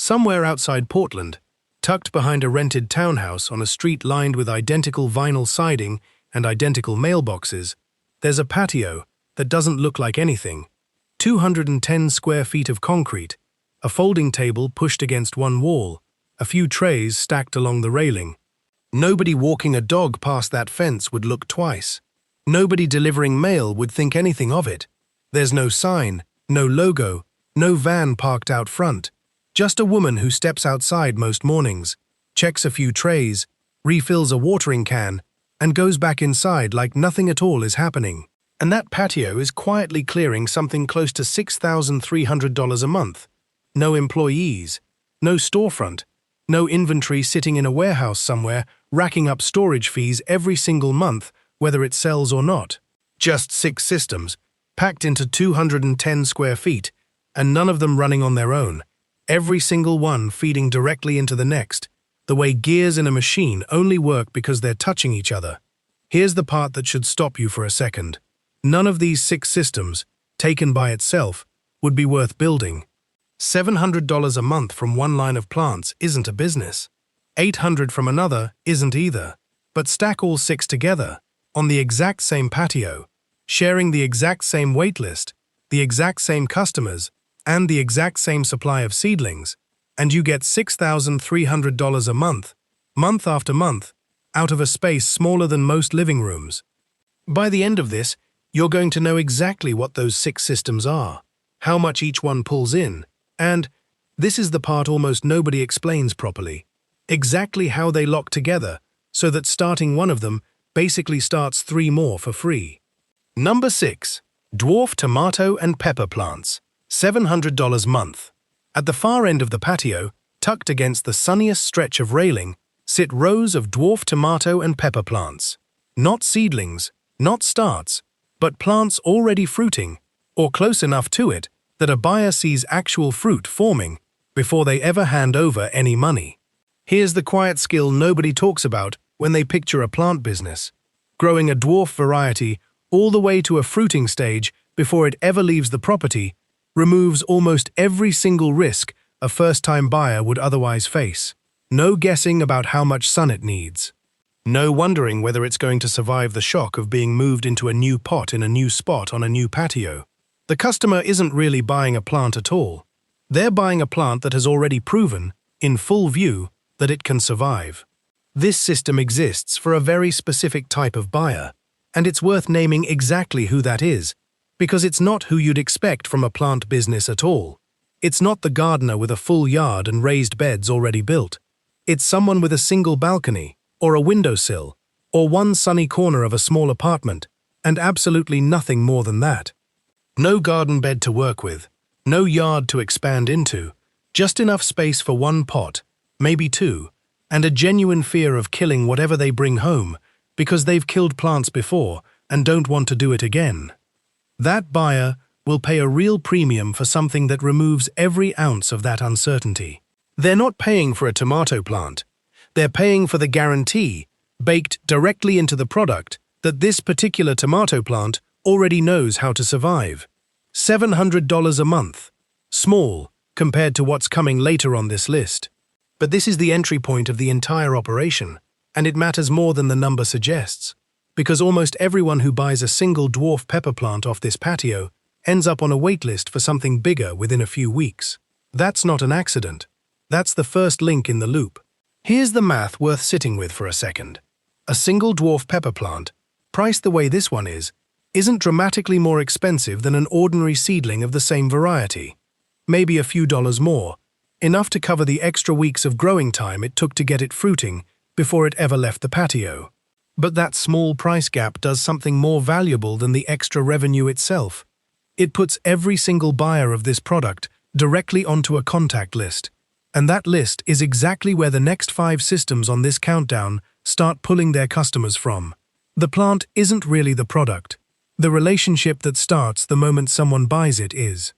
Somewhere outside Portland, tucked behind a rented townhouse on a street lined with identical vinyl siding and identical mailboxes, there's a patio that doesn't look like anything. 210 square feet of concrete, a folding table pushed against one wall, a few trays stacked along the railing. Nobody walking a dog past that fence would look twice. Nobody delivering mail would think anything of it. There's no sign, no logo, no van parked out front. Just a woman who steps outside most mornings, checks a few trays, refills a watering can, and goes back inside like nothing at all is happening. And that patio is quietly clearing something close to $6,300 a month. No employees, no storefront, no inventory sitting in a warehouse somewhere, racking up storage fees every single month, whether it sells or not. Just 6 systems, packed into 210 square feet, and none of them running on their own. Every single one feeding directly into the next, the way gears in a machine only work because they're touching each other. Here's the part that should stop you for a second. None of these 6 systems, taken by itself, would be worth building. $700 a month from one line of plants isn't a business. $800 from another isn't either. But stack all 6 together, on the exact same patio, sharing the exact same wait list, the exact same customers, and the exact same supply of seedlings, and you get $6,300 a month, month after month, out of a space smaller than most living rooms. By the end of this, you're going to know exactly what those 6 systems are, how much each one pulls in, and, this is the part almost nobody explains properly, exactly how they lock together so that starting one of them basically starts 3 more for free. Number 6. Dwarf tomato and pepper plants. $700 a month. At the far end of the patio, tucked against the sunniest stretch of railing, sit rows of dwarf tomato and pepper plants. Not seedlings, not starts, but plants already fruiting, or close enough to it that a buyer sees actual fruit forming before they ever hand over any money. Here's the quiet skill nobody talks about when they picture a plant business. Growing a dwarf variety all the way to a fruiting stage before it ever leaves the property removes almost every single risk a first-time buyer would otherwise face. No guessing about how much sun it needs. No wondering whether it's going to survive the shock of being moved into a new pot in a new spot on a new patio. The customer isn't really buying a plant at all. They're buying a plant that has already proven, in full view, that it can survive. This system exists for a very specific type of buyer, and it's worth naming exactly who that is, because it's not who you'd expect from a plant business at all. It's not the gardener with a full yard and raised beds already built. It's someone with a single balcony, or a windowsill, or one sunny corner of a small apartment, and absolutely nothing more than that. No garden bed to work with, no yard to expand into, just enough space for 1 pot, maybe 2, and a genuine fear of killing whatever they bring home, because they've killed plants before and don't want to do it again. That buyer will pay a real premium for something that removes every ounce of that uncertainty. They're not paying for a tomato plant. They're paying for the guarantee, baked directly into the product, that this particular tomato plant already knows how to survive. $700 a month. Small, compared to what's coming later on this list. But this is the entry point of the entire operation, and it matters more than the number suggests, because almost everyone who buys a single dwarf pepper plant off this patio ends up on a wait list for something bigger within a few weeks. That's not an accident. That's the first link in the loop. Here's the math worth sitting with for a second. A single dwarf pepper plant, priced the way this one is, isn't dramatically more expensive than an ordinary seedling of the same variety. Maybe a few dollars more, enough to cover the extra weeks of growing time it took to get it fruiting before it ever left the patio. But that small price gap does something more valuable than the extra revenue itself. It puts every single buyer of this product directly onto a contact list, and that list is exactly where the next 5 systems on this countdown start pulling their customers from. The plant isn't really the product. The relationship that starts the moment someone buys it is.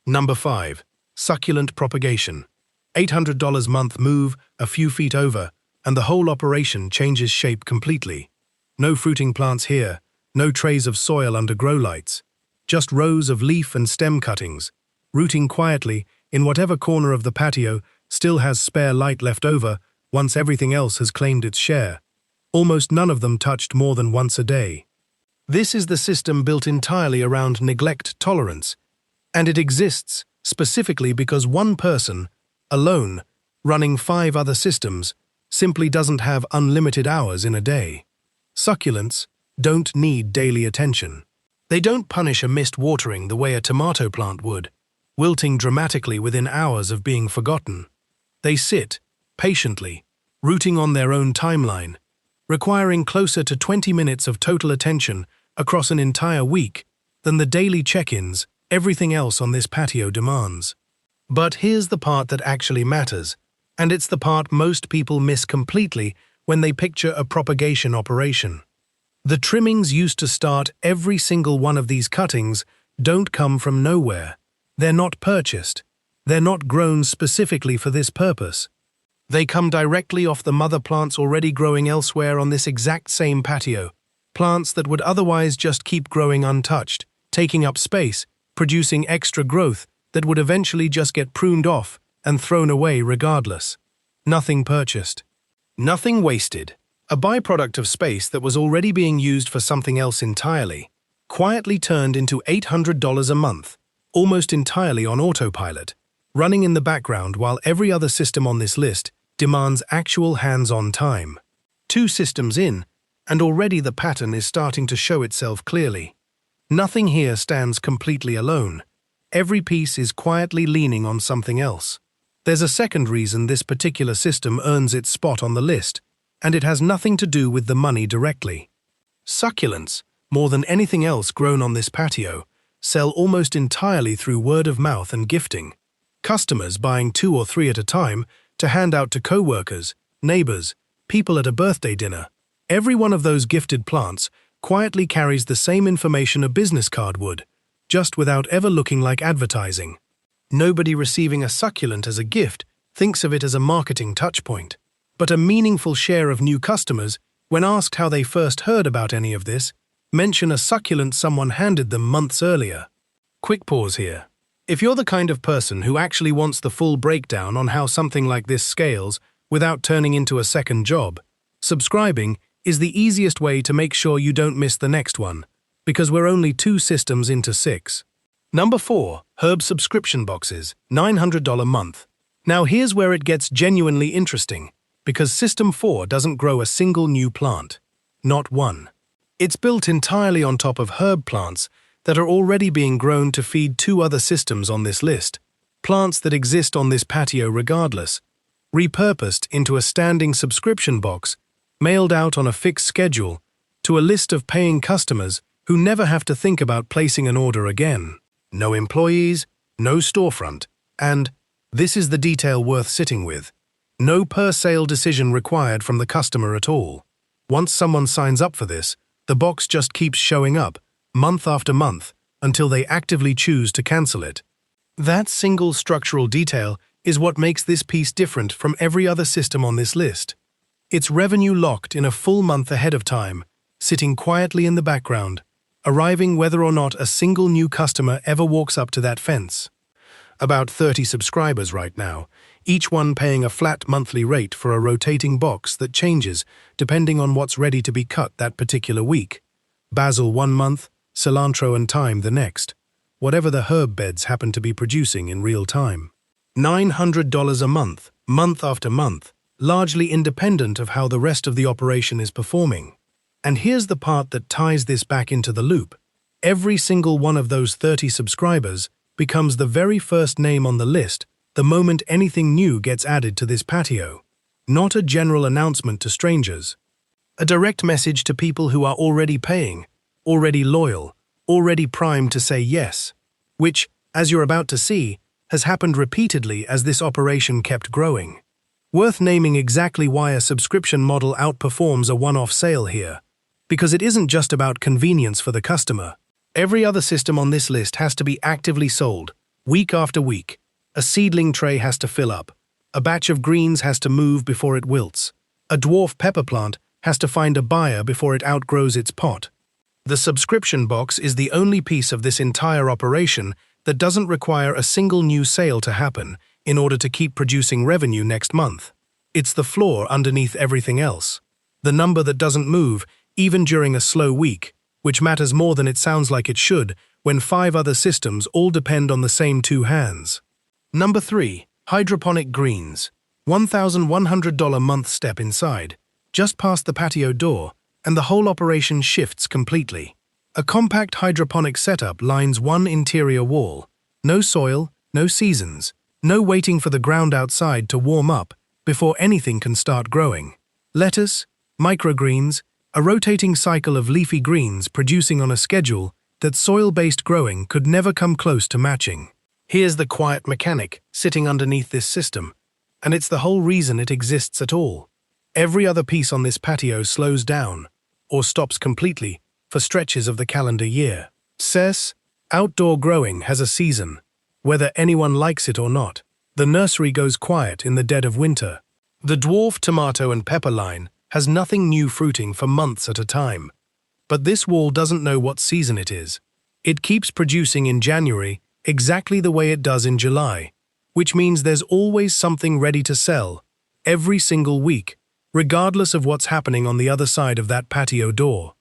Number 5. Succulent propagation. $800 a month move a few feet over, and the whole operation changes shape completely. No fruiting plants here, no trays of soil under grow lights, just rows of leaf and stem cuttings, rooting quietly in whatever corner of the patio still has spare light left over once everything else has claimed its share. Almost none of them touched more than once a day. This is the system built entirely around neglect tolerance, and it exists specifically because one person, alone, running 5 other systems, simply doesn't have unlimited hours in a day. Succulents don't need daily attention. They don't punish a missed watering the way a tomato plant would, wilting dramatically within hours of being forgotten. They sit, patiently, rooting on their own timeline, requiring closer to 20 minutes of total attention across an entire week than the daily check-ins everything else on this patio demands. But here's the part that actually matters, and it's the part most people miss completely when they picture a propagation operation. The trimmings used to start every single one of these cuttings don't come from nowhere. They're not purchased. They're not grown specifically for this purpose. They come directly off the mother plants already growing elsewhere on this exact same patio, plants that would otherwise just keep growing untouched, taking up space, producing extra growth that would eventually just get pruned off and thrown away regardless. Nothing purchased. Nothing wasted. A byproduct of space that was already being used for something else entirely, quietly turned into $800 a month, almost entirely on autopilot, running in the background while every other system on this list demands actual hands-on time. 2 systems in, and already the pattern is starting to show itself clearly. Nothing here stands completely alone. Every piece is quietly leaning on something else. There's a second reason this particular system earns its spot on the list, and it has nothing to do with the money directly. Succulents, more than anything else grown on this patio, sell almost entirely through word of mouth and gifting. Customers buying 2 or 3 at a time to hand out to co-workers, neighbors, people at a birthday dinner. Every one of those gifted plants quietly carries the same information a business card would, just without ever looking like advertising. Nobody receiving a succulent as a gift thinks of it as a marketing touchpoint, but a meaningful share of new customers, when asked how they first heard about any of this, mention a succulent someone handed them months earlier. Quick pause here. If you're the kind of person who actually wants the full breakdown on how something like this scales without turning into a second job, subscribing is the easiest way to make sure you don't miss the next one, because we're only 2 systems into 6. Number 4, herb subscription boxes, $900 a month. Now here's where it gets genuinely interesting, because System 4 doesn't grow a single new plant. Not one. It's built entirely on top of herb plants that are already being grown to feed 2 other systems on this list, plants that exist on this patio regardless, repurposed into a standing subscription box, mailed out on a fixed schedule to a list of paying customers who never have to think about placing an order again. No employees, no storefront, and, this is the detail worth sitting with, no per-sale decision required from the customer at all. Once someone signs up for this, the box just keeps showing up, month after month, until they actively choose to cancel it. That single structural detail is what makes this piece different from every other system on this list. It's revenue locked in a full month ahead of time, sitting quietly in the background, arriving whether or not a single new customer ever walks up to that fence. About 30 subscribers right now, each one paying a flat monthly rate for a rotating box that changes depending on what's ready to be cut that particular week. Basil 1 month, cilantro and thyme the next, whatever the herb beds happen to be producing in real time. $900 a month, month after month, largely independent of how the rest of the operation is performing. And here's the part that ties this back into the loop. Every single one of those 30 subscribers becomes the very first name on the list the moment anything new gets added to this patio. Not a general announcement to strangers. A direct message to people who are already paying, already loyal, already primed to say yes, which, as you're about to see, has happened repeatedly as this operation kept growing. Worth naming exactly why a subscription model outperforms a one-off sale here, because it isn't just about convenience for the customer. Every other system on this list has to be actively sold, week after week. A seedling tray has to fill up. A batch of greens has to move before it wilts. A dwarf pepper plant has to find a buyer before it outgrows its pot. The subscription box is the only piece of this entire operation that doesn't require a single new sale to happen in order to keep producing revenue next month. It's the floor underneath everything else. The number that doesn't move, even during a slow week, which matters more than it sounds like it should when 5 other systems all depend on the same 2 hands. Number 3. Hydroponic greens. $1,100 month step inside, just past the patio door, and the whole operation shifts completely. A compact hydroponic setup lines one interior wall. No soil, no seasons, no waiting for the ground outside to warm up before anything can start growing. Lettuce, microgreens, a rotating cycle of leafy greens producing on a schedule that soil-based growing could never come close to matching. Here's the quiet mechanic sitting underneath this system, and it's the whole reason it exists at all. Every other piece on this patio slows down, or stops completely, for stretches of the calendar year. Says, outdoor growing has a season, whether anyone likes it or not. The nursery goes quiet in the dead of winter. The Dwarf tomato and pepper line has nothing new fruiting for months at a time. But this wall doesn't know what season it is. It keeps producing in January exactly the way it does in July, which means there's always something ready to sell, every single week, regardless of what's happening on the other side of that patio door.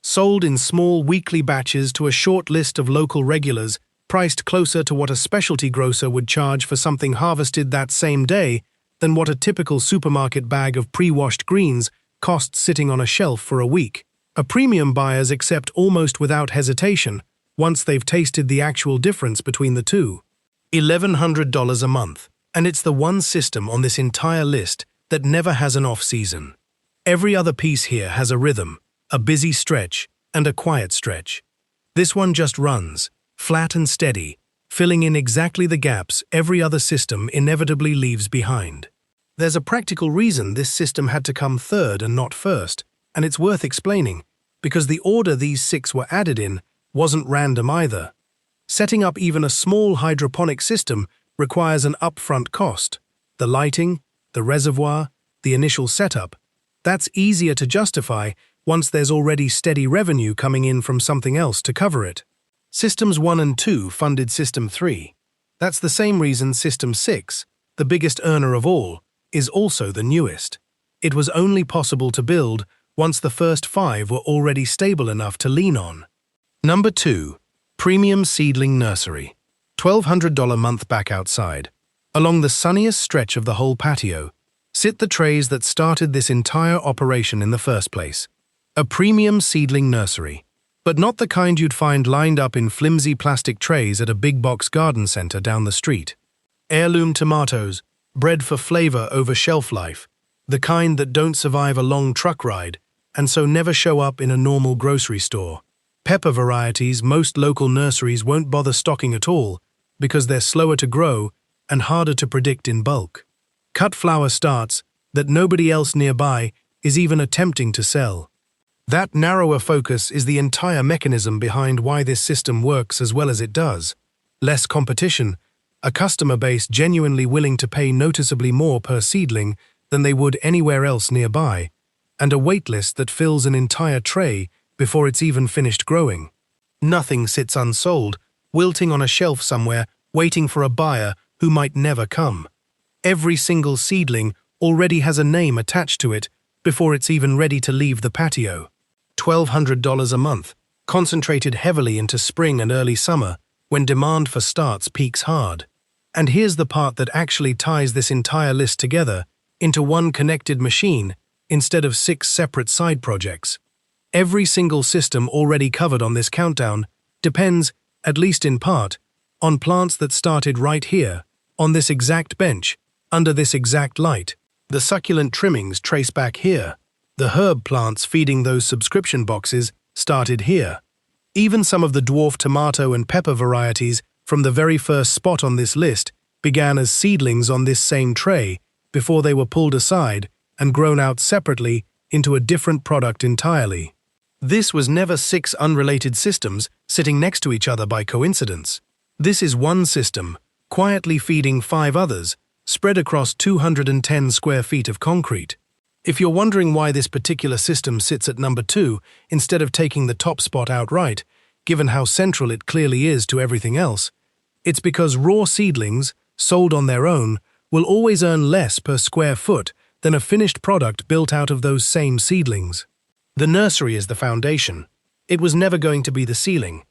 Sold in small weekly batches to a short list of local regulars, priced closer to what a specialty grocer would charge for something harvested that same day than what a typical supermarket bag of pre-washed greens costs sitting on a shelf for a week. A premium buyers accept almost without hesitation once they've tasted the actual difference between the two. $1,100 a month, and it's the one system on this entire list that never has an off-season. Every other piece here has a rhythm, a busy stretch, and a quiet stretch. This one just runs, flat and steady, filling in exactly the gaps every other system inevitably leaves behind. There's a practical reason this system had to come third and not first, and it's worth explaining, because the order these 6 were added in wasn't random either. Setting up even a small hydroponic system requires an upfront cost. The lighting, the reservoir, the initial setup. That's easier to justify once there's already steady revenue coming in from something else to cover it. Systems 1 and 2 funded System 3. That's the same reason System 6, the biggest earner of all, is also the newest. It was only possible to build once the first 5 were already stable enough to lean on. Number 2. Premium Seedling Nursery. $1,200 month back outside. Along the sunniest stretch of the whole patio, sit the trays that started this entire operation in the first place. A premium seedling nursery, but not the kind you'd find lined up in flimsy plastic trays at a big box garden center down the street. Heirloom tomatoes, bred for flavor over shelf life, the kind that don't survive a long truck ride and so never show up in a normal grocery store. Pepper varieties most local nurseries won't bother stocking at all because they're slower to grow and harder to predict in bulk. Cut flower starts that nobody else nearby is even attempting to sell. That narrower focus is the entire mechanism behind why this system works as well as it does. Less competition, a customer base genuinely willing to pay noticeably more per seedling than they would anywhere else nearby, and a waitlist that fills an entire tray before it's even finished growing. Nothing sits unsold, wilting on a shelf somewhere, waiting for a buyer who might never come. Every single seedling already has a name attached to it before it's even ready to leave the patio. $1,200 a month, concentrated heavily into spring and early summer when demand for starts peaks hard. And here's the part that actually ties this entire list together into one connected machine instead of 6 separate side projects. Every single system already covered on this countdown depends, at least in part, on plants that started right here, on this exact bench, under this exact light. The succulent trimmings trace back here. The herb plants feeding those subscription boxes started here. Even some of the dwarf tomato and pepper varieties from the very first spot on this list began as seedlings on this same tray before they were pulled aside and grown out separately into a different product entirely. This was never 6 unrelated systems sitting next to each other by coincidence. This is one system, quietly feeding 5 others, spread across 210 square feet of concrete. If you're wondering why this particular system sits at number 2 instead of taking the top spot outright, given how central it clearly is to everything else, it's because raw seedlings, sold on their own, will always earn less per square foot than a finished product built out of those same seedlings. The nursery is the foundation. It was never going to be the ceiling.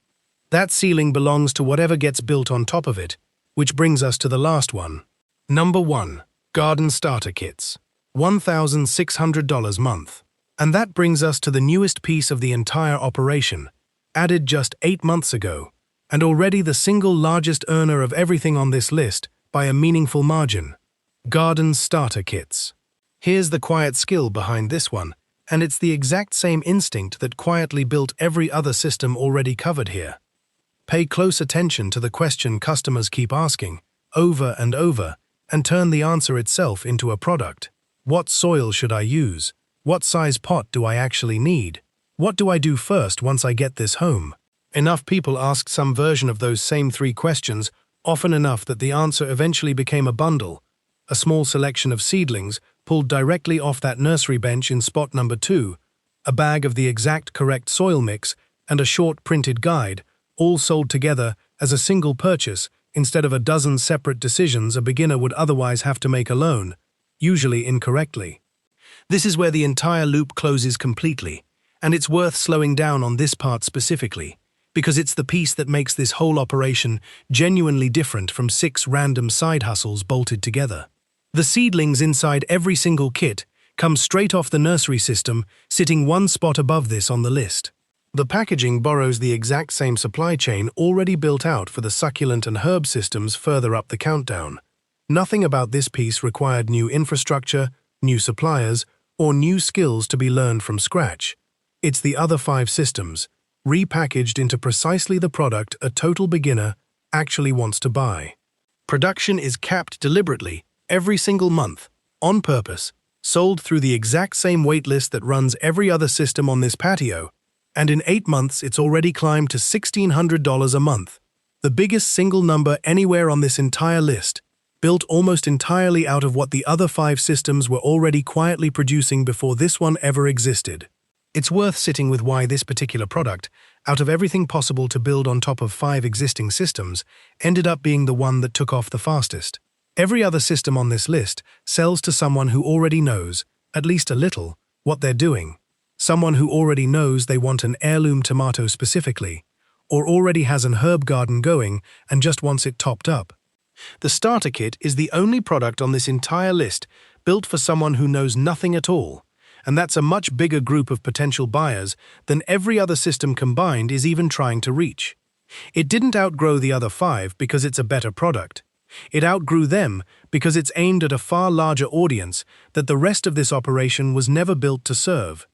That ceiling belongs to whatever gets built on top of it, which brings us to the last one. Number 1. Garden Starter Kits. $1,600 month. And that brings us to the newest piece of the entire operation, added just 8 months ago, and already the single largest earner of everything on this list by a meaningful margin. Garden Starter Kits. Here's the quiet skill behind this one, and it's the exact same instinct that quietly built every other system already covered here. Pay close attention to the question customers keep asking, over and over, and turn the answer itself into a product. What soil should I use? What size pot do I actually need? What do I do first once I get this home? Enough people asked some version of those same 3 questions, often enough that the answer eventually became a bundle, a small selection of seedlings pulled directly off that nursery bench in spot number 2, a bag of the exact correct soil mix, and a short printed guide, all sold together as a single purchase instead of a dozen separate decisions a beginner would otherwise have to make alone, usually incorrectly. This is where the entire loop closes completely, and it's worth slowing down on this part specifically, because it's the piece that makes this whole operation genuinely different from 6 random side hustles bolted together. The seedlings inside every single kit come straight off the nursery system, sitting one spot above this on the list. The packaging borrows the exact same supply chain already built out for the succulent and herb systems further up the countdown. Nothing about this piece required new infrastructure, new suppliers, or new skills to be learned from scratch. It's the other 5 systems, repackaged into precisely the product a total beginner actually wants to buy. Production is capped deliberately, every single month, on purpose, sold through the exact same waitlist that runs every other system on this patio, and in 8 months it's already climbed to $1,600 a month, the biggest single number anywhere on this entire list, built almost entirely out of what the other 5 systems were already quietly producing before this one ever existed. It's worth sitting with why this particular product, out of everything possible to build on top of 5 existing systems, ended up being the one that took off the fastest. Every other system on this list sells to someone who already knows, at least a little, what they're doing. Someone who already knows they want an heirloom tomato specifically, or already has an herb garden going and just wants it topped up. The starter kit is the only product on this entire list built for someone who knows nothing at all, and that's a much bigger group of potential buyers than every other system combined is even trying to reach. It didn't outgrow the other 5 because it's a better product. It outgrew them because it's aimed at a far larger audience that the rest of this operation was never built to serve.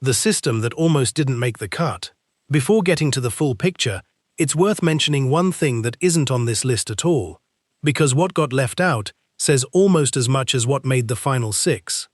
The system that almost didn't make the cut. Before getting to the full picture, it's worth mentioning one thing that isn't on this list at all, because what got left out says almost as much as what made the final 6.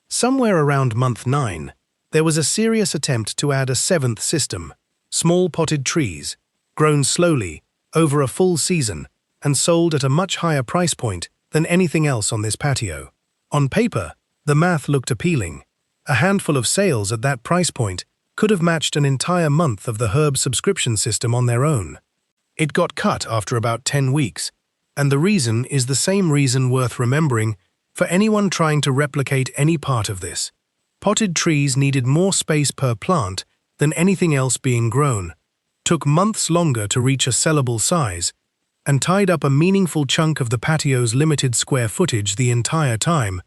Somewhere around month 9, there was a serious attempt to add a 7th system, small potted trees, grown slowly, over a full season, and sold at a much higher price point than anything else on this patio. On paper, the math looked appealing. A handful of sales at that price point could have matched an entire month of the herb subscription system on their own. It got cut after about 10 weeks, and the reason is the same reason worth remembering for anyone trying to replicate any part of this. Potted trees needed more space per plant than anything else being grown, took months longer to reach a sellable size, and tied up a meaningful chunk of the patio's limited square footage the entire time,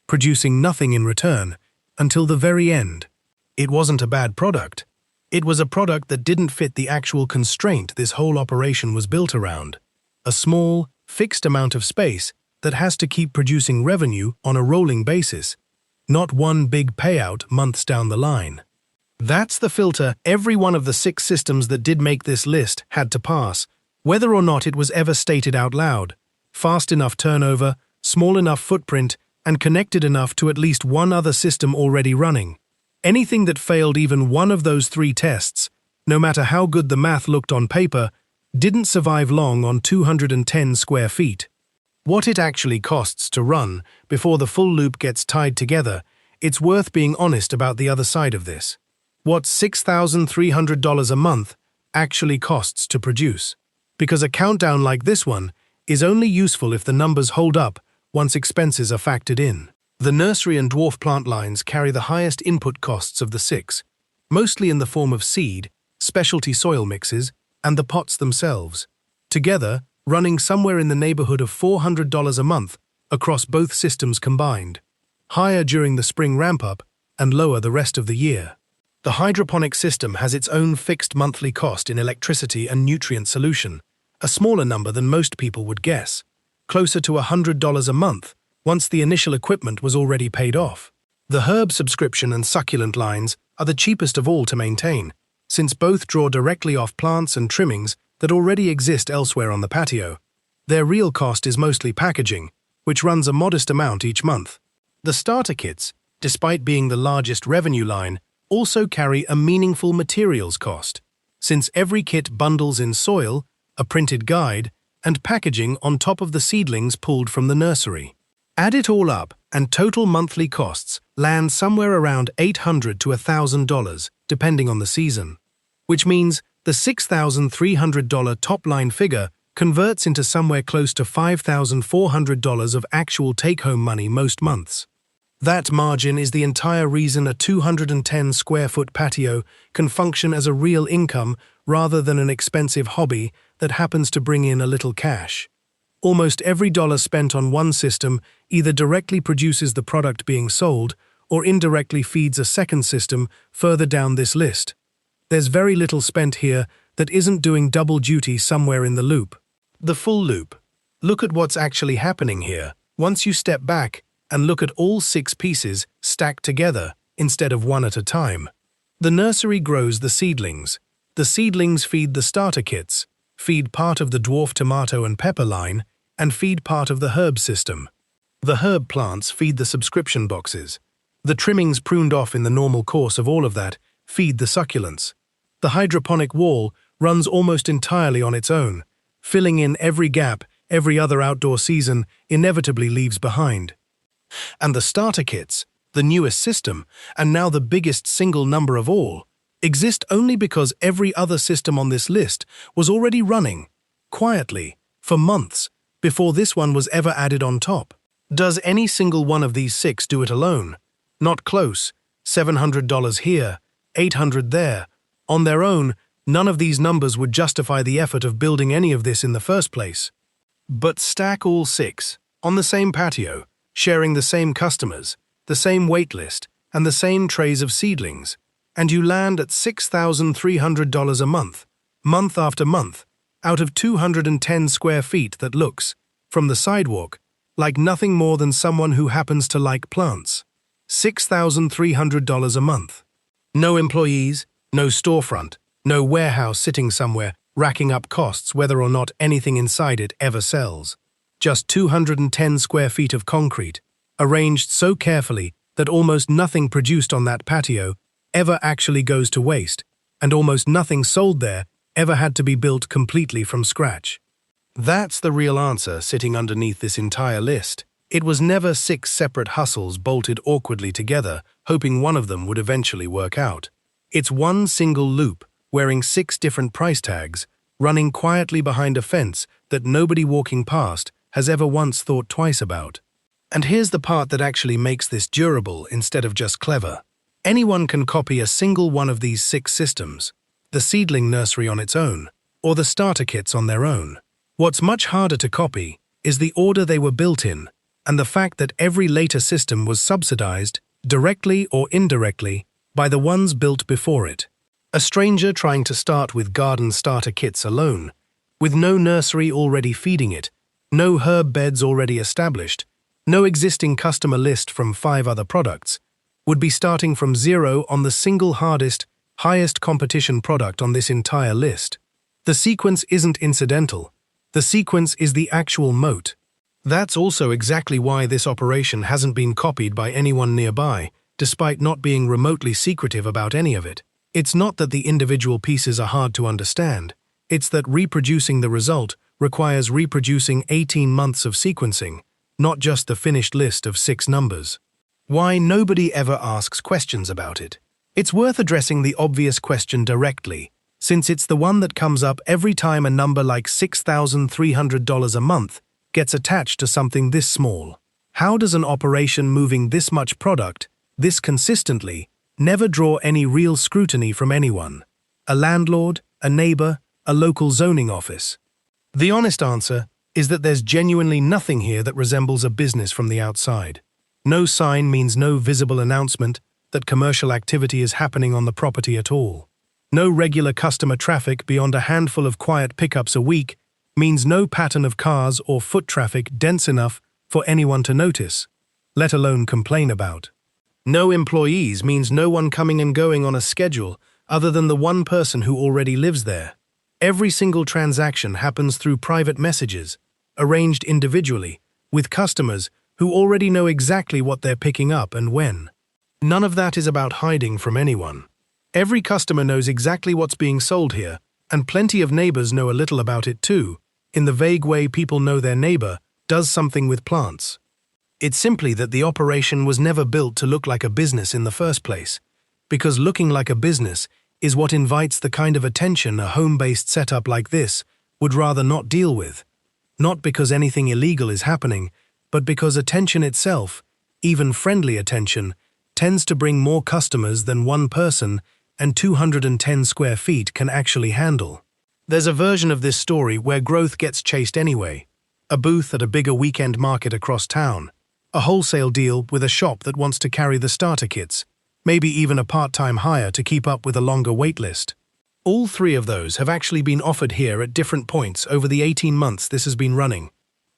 producing nothing in return until the very end. It wasn't a bad product. It was a product that didn't fit the actual constraint this whole operation was built around. A small, fixed amount of space that has to keep producing revenue on a rolling basis, not one big payout months down the line. That's the filter every one of the 6 systems that did make this list had to pass, whether or not it was ever stated out loud. Fast enough turnover, small enough footprint, and connected enough to at least one other system already running. Anything that failed even one of those 3 tests, no matter how good the math looked on paper, didn't survive long on 210 square feet. What it actually costs to run before the full loop gets tied together, it's worth being honest about the other side of this. What $6,300 a month actually costs to produce. Because a countdown like this one is only useful if the numbers hold up once expenses are factored in. The nursery and dwarf plant lines carry the highest input costs of the six, mostly in the form of seed, specialty soil mixes, and the pots themselves, together running somewhere in the neighborhood of $400 a month across both systems combined, higher during the spring ramp-up and lower the rest of the year. The hydroponic system has its own fixed monthly cost in electricity and nutrient solution, a smaller number than most people would guess, closer to $100 a month once the initial equipment was already paid off. The herb subscription and succulent lines are the cheapest of all to maintain, since both draw directly off plants and trimmings that already exist elsewhere on the patio. Their real cost is mostly packaging, which runs a modest amount each month. The starter kits, despite being the largest revenue line, also carry a meaningful materials cost, since every kit bundles in soil, a printed guide, and packaging on top of the seedlings pulled from the nursery. Add it all up, and total monthly costs land somewhere around $800 to $1,000, depending on the season, which means the $6,300 top-line figure converts into somewhere close to $5,400 of actual take-home money most months. That margin is the entire reason a 210-square-foot patio can function as a real income rather than an expensive hobby that happens to bring in a little cash. Almost every dollar spent on one system either directly produces the product being sold or indirectly feeds a second system further down this list. There's very little spent here that isn't doing double duty somewhere in the loop. The full loop. Look at what's actually happening here once you step back and look at all 6 pieces stacked together instead of one at a time. The nursery grows the seedlings. The seedlings feed the starter kits, feed part of the dwarf tomato and pepper line, and feed part of the herb system. The herb plants feed the subscription boxes. The trimmings pruned off in the normal course of all of that feed the succulents. The hydroponic wall runs almost entirely on its own, filling in every gap every other outdoor season inevitably leaves behind. And the starter kits, the newest system, and now the biggest single number of all, exist only because every other system on this list was already running, quietly, for months, before this one was ever added on top. Does any single one of these 6 do it alone? Not close. $700 here, $800 there. On their own, none of these numbers would justify the effort of building any of this in the first place. But stack all 6, on the same patio, sharing the same customers, the same wait list, and the same trays of seedlings, and you land at $6,300 a month, month after month, out of 210 square feet that looks, from the sidewalk, like nothing more than someone who happens to like plants. $6,300 a month. No employees, no storefront, no warehouse sitting somewhere racking up costs whether or not anything inside it ever sells. Just 210 square feet of concrete, arranged so carefully that almost nothing produced on that patio ever actually goes to waste, and almost nothing sold there ever had to be built completely from scratch. That's the real answer sitting underneath this entire list. It was never 6 separate hustles bolted awkwardly together, hoping one of them would eventually work out. It's one single loop, wearing 6 different price tags, running quietly behind a fence that nobody walking past has ever once thought twice about. And here's the part that actually makes this durable instead of just clever. Anyone can copy a single one of these 6 systems, the seedling nursery on its own, or the starter kits on their own. What's much harder to copy is the order they were built in, and the fact that every later system was subsidized, directly or indirectly, by the ones built before it. A stranger trying to start with garden starter kits alone, with no nursery already feeding it, no herb beds already established, no existing customer list from 5 other products, would be starting from 0 on the single hardest, highest competition product on this entire list. The sequence isn't incidental. The sequence is the actual moat. That's also exactly why this operation hasn't been copied by anyone nearby, despite not being remotely secretive about any of it. It's not that the individual pieces are hard to understand. It's that reproducing the result requires reproducing 18 months of sequencing, not just the finished list of 6 numbers. Why nobody ever asks questions about it. It's worth addressing the obvious question directly, since it's the one that comes up every time a number like $6,300 a month gets attached to something this small. How does an operation moving this much product, this consistently, never draw any real scrutiny from anyone? A landlord, a neighbor, a local zoning office? The honest answer is that there's genuinely nothing here that resembles a business from the outside. No sign means no visible announcement that commercial activity is happening on the property at all. No regular customer traffic beyond a handful of quiet pickups a week means no pattern of cars or foot traffic dense enough for anyone to notice, let alone complain about. No employees means no one coming and going on a schedule other than the one person who already lives there. Every single transaction happens through private messages, arranged individually, with customers who already know exactly what they're picking up and when. None of that is about hiding from anyone. Every customer knows exactly what's being sold here, and plenty of neighbors know a little about it too, in the vague way people know their neighbor does something with plants. It's simply that the operation was never built to look like a business in the first place, because looking like a business is what invites the kind of attention a home-based setup like this would rather not deal with. Not because anything illegal is happening, but because attention itself, even friendly attention, tends to bring more customers than one person and 210 square feet can actually handle. There's a version of this story where growth gets chased anyway. A booth at a bigger weekend market across town. A wholesale deal with a shop that wants to carry the starter kits. Maybe even a part-time hire to keep up with a longer wait list. All three of those have actually been offered here at different points over the 18 months this has been running.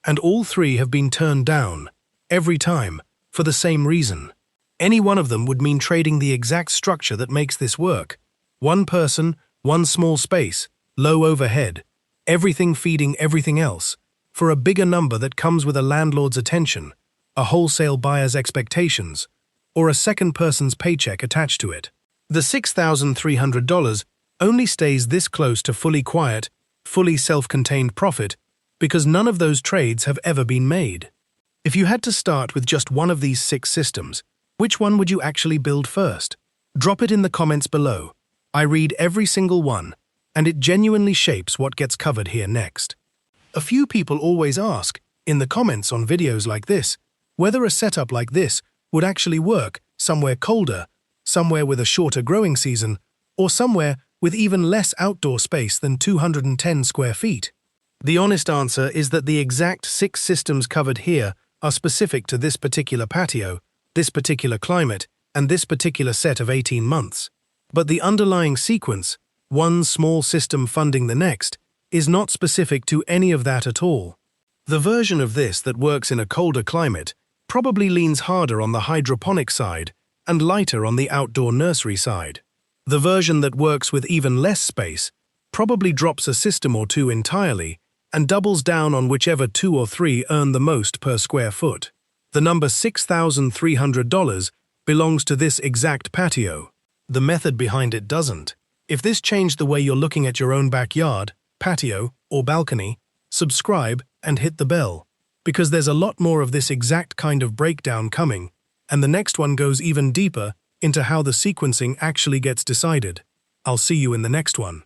And all three have been turned down, every time, for the same reason. Any one of them would mean trading the exact structure that makes this work. One person, one small space, low overhead, everything feeding everything else, for a bigger number that comes with a landlord's attention, a wholesale buyer's expectations, or a second person's paycheck attached to it. The $6,300 only stays this close to fully quiet, fully self-contained profit because none of those trades have ever been made. If you had to start with just one of these 6 systems, which one would you actually build first? Drop it in the comments below. I read every single one, and it genuinely shapes what gets covered here next. A few people always ask, in the comments on videos like this, whether a setup like this would actually work somewhere colder, somewhere with a shorter growing season, or somewhere with even less outdoor space than 210 square feet. The honest answer is that the exact 6 systems covered here are specific to this particular patio, this particular climate, and this particular set of 18 months. But the underlying sequence, one small system funding the next, is not specific to any of that at all. The version of this that works in a colder climate probably leans harder on the hydroponic side and lighter on the outdoor nursery side. The version that works with even less space probably drops a system or two entirely and doubles down on whichever 2 or 3 earn the most per square foot. The number $6,300 belongs to this exact patio. The method behind it doesn't. If this changed the way you're looking at your own backyard, patio, or balcony, subscribe and hit the bell, because there's a lot more of this exact kind of breakdown coming, and the next one goes even deeper into how the sequencing actually gets decided. I'll see you in the next one.